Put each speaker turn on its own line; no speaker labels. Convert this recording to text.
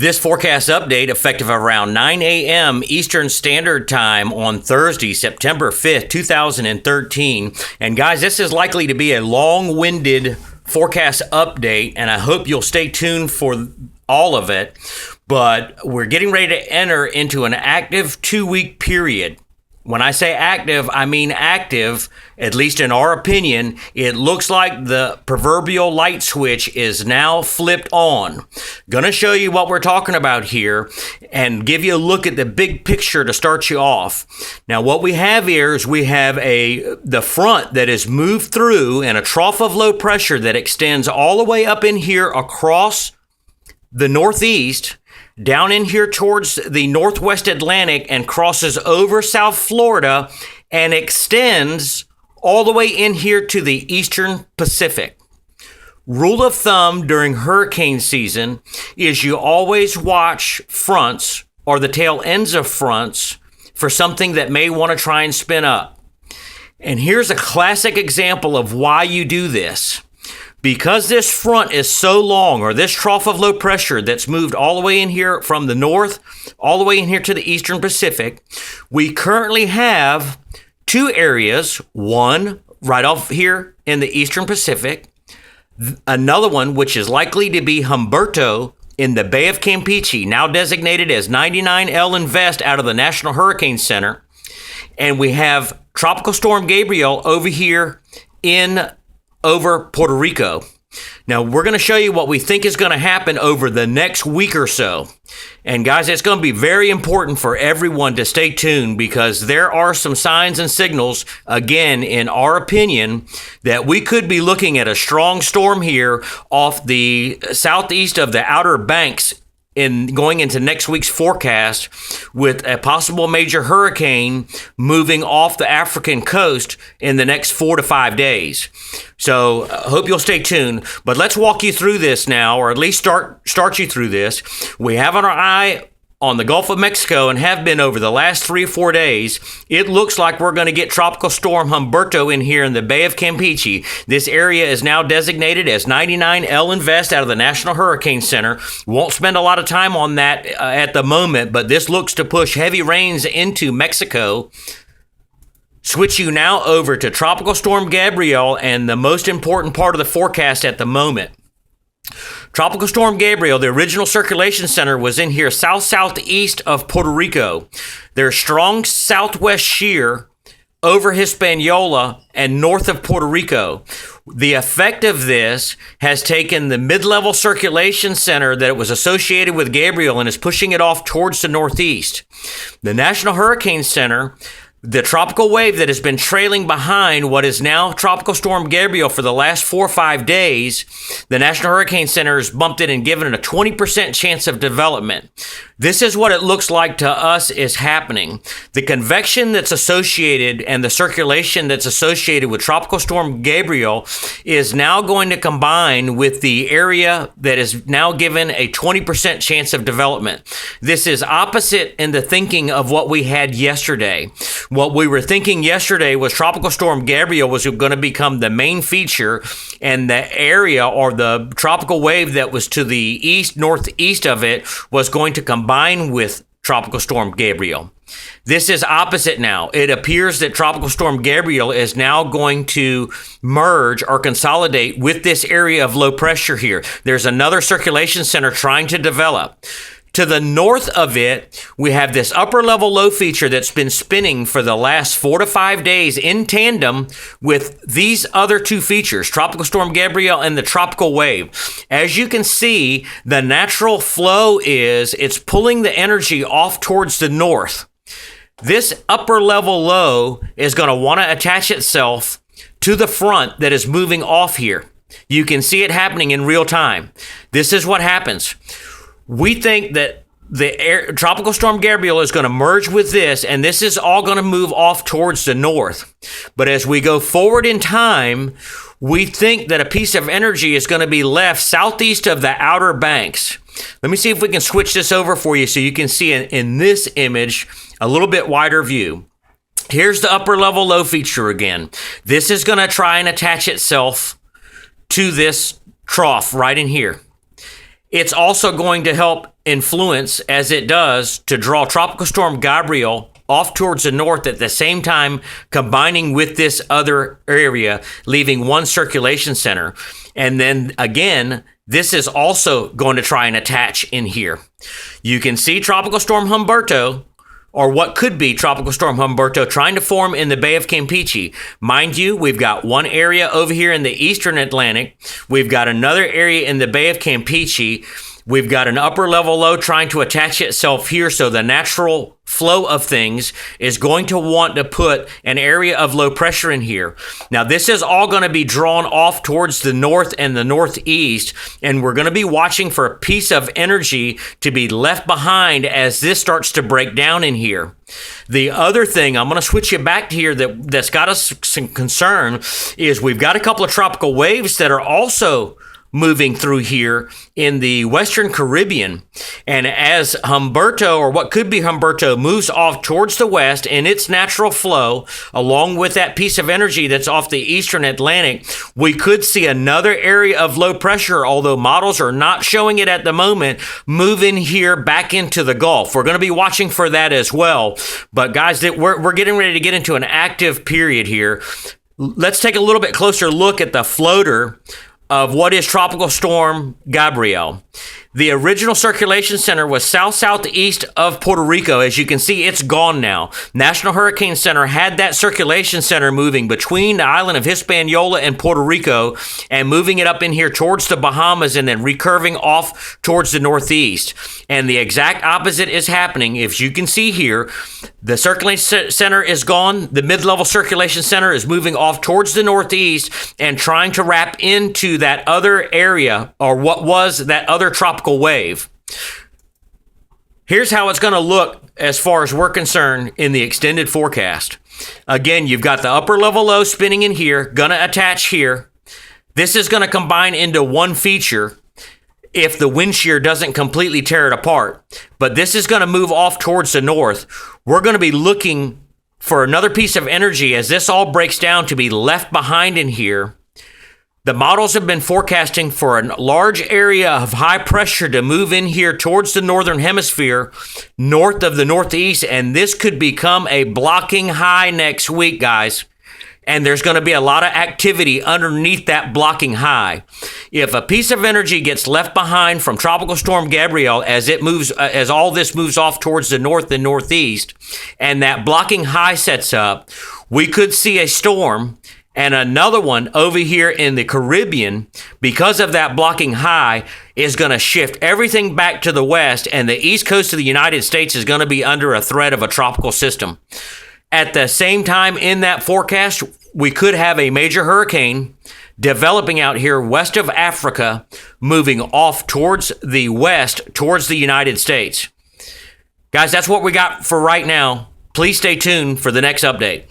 This forecast update effective around 9 a.m. Eastern Standard Time on Thursday, September 5th, 2013. And guys, this is likely to be a long-winded forecast update, and I hope you'll stay tuned for all of it. But we're getting ready to enter into an active 2-week period. When I say active, I mean active, at least in our opinion. It looks like the proverbial light switch is now flipped on. Gonna show you what we're talking about here and give you a look at the big picture to start you off. Now, what we have here is we have the front that is moved through and a trough of low pressure that extends all the way up in here across the northeast, down in here towards the northwest Atlantic, and crosses over South Florida and extends all the way in here to the eastern Pacific. Rule of thumb during hurricane season is you always watch fronts or the tail ends of fronts for something that may want to try and spin up. And here's a classic example of why you do this. Because this front is so long, or this trough of low pressure that's moved all the way in here from the north, all the way in here to the eastern Pacific, we currently have two areas, one right off here in the eastern Pacific, another one which is likely to be Humberto in the Bay of Campeche, now designated as 99L Invest out of the National Hurricane Center, and we have Tropical Storm Gabrielle over here over Puerto Rico. Now, we're going to show you what we think is going to happen over the next week or so. And guys, it's going to be very important for everyone to stay tuned, because there are some signs and signals, again, in our opinion, that we could be looking at a strong storm here off the southeast of the Outer Banks going into next week's forecast, with a possible major hurricane moving off the African coast in the next 4 to 5 days. So I hope you'll stay tuned, but let's walk you through this now, or at least start you through this. We have our eye on the Gulf of Mexico and have been over the last 3 or 4 days. It looks like we're going to get Tropical Storm Humberto in here in the Bay of Campeche. This area is now designated as 99L Invest out of the National Hurricane Center. Won't spend a lot of time on that at the moment, but this looks to push heavy rains into Mexico. Switch you now over to Tropical Storm Gabrielle and the most important part of the forecast at the moment. Tropical Storm Gabrielle, the original circulation center, was in here south-southeast of Puerto Rico. There's strong southwest shear over Hispaniola and north of Puerto Rico. The effect of this has taken the mid-level circulation center that was associated with Gabrielle and is pushing it off towards the northeast. The National Hurricane Center, the tropical wave that has been trailing behind what is now Tropical Storm Gabrielle for the last 4 or 5 days, the National Hurricane Center has bumped it and given it a 20% chance of development. This is what it looks like to us is happening. The convection that's associated and the circulation that's associated with Tropical Storm Gabrielle is now going to combine with the area that is now given a 20% chance of development. This is opposite in the thinking of what we had yesterday. What we were thinking yesterday was Tropical Storm Gabrielle was going to become the main feature, and the area or the tropical wave that was to the northeast of it was going to combine with Tropical Storm Gabrielle. This is opposite now. It appears that Tropical Storm Gabrielle is now going to merge or consolidate with this area of low pressure here. There's another circulation center trying to develop. To the north of it, we have this upper level low feature that's been spinning for the last 4 to 5 days in tandem with these other two features, Tropical Storm Gabrielle and the tropical wave. As you can see, the natural flow is it's pulling the energy off towards the north. This upper level low is going to want to attach itself to the front that is moving off here. You can see it happening in real time. This is what happens. We think that Tropical Storm Gabrielle is going to merge with this, and this is all going to move off towards the north. But as we go forward in time, we think that a piece of energy is going to be left southeast of the Outer Banks. Let me see if we can switch this over for you so you can see in this image a little bit wider view. Here's the upper level low feature again. This is going to try and attach itself to this trough right in here. It's also going to help influence, as it does, to draw Tropical Storm Gabrielle off towards the north at the same time, combining with this other area, leaving one circulation center. And then again, this is also going to try and attach in here. You can see Tropical Storm Humberto, or what could be Tropical Storm Humberto, trying to form in the Bay of Campeche. Mind you, we've got one area over here in the eastern Atlantic. We've got another area in the Bay of Campeche. We've got an upper level low trying to attach itself here, so the natural flow of things is going to want to put an area of low pressure in here. Now, this is all going to be drawn off towards the north and the northeast, and we're going to be watching for a piece of energy to be left behind as this starts to break down in here. The other thing, I'm going to switch you back to here that's got us some concern, is we've got a couple of tropical waves that are also moving through here in the Western Caribbean. And as Humberto, or what could be Humberto, moves off towards the west in its natural flow, along with that piece of energy that's off the Eastern Atlantic, we could see another area of low pressure, although models are not showing it at the moment, move in here back into the Gulf. We're going to be watching for that as well. But guys, we're getting ready to get into an active period here. Let's take a little bit closer look at the floater of what is Tropical Storm Gabrielle. The original circulation center was south-southeast of Puerto Rico. As you can see, it's gone now. National Hurricane Center had that circulation center moving between the island of Hispaniola and Puerto Rico and moving it up in here towards the Bahamas and then recurving off towards the northeast. And the exact opposite is happening. If you can see here, the circulation center is gone. The mid-level circulation center is moving off towards the northeast and trying to wrap into that other area, or what was that other tropical wave. Here's how it's going to look as far as we're concerned in the extended forecast. Again, you've got the upper level low spinning in here, going to attach here. This is going to combine into one feature if the wind shear doesn't completely tear it apart. But this is going to move off towards the north. We're going to be looking for another piece of energy as this all breaks down to be left behind in here. The models have been forecasting for a large area of high pressure to move in here towards the northern hemisphere, north of the northeast, and this could become a blocking high next week, guys. And there's going to be a lot of activity underneath that blocking high. If a piece of energy gets left behind from Tropical Storm Gabrielle as it moves, as all this moves off towards the north and northeast, and that blocking high sets up, we could see a storm and another one over here in the Caribbean, because of that blocking high, is going to shift everything back to the west, and the east coast of the United States is going to be under a threat of a tropical system. At the same time, in that forecast, we could have a major hurricane developing out here west of Africa, moving off towards the west, towards the United States. Guys, that's what we got for right now. Please stay tuned for the next update.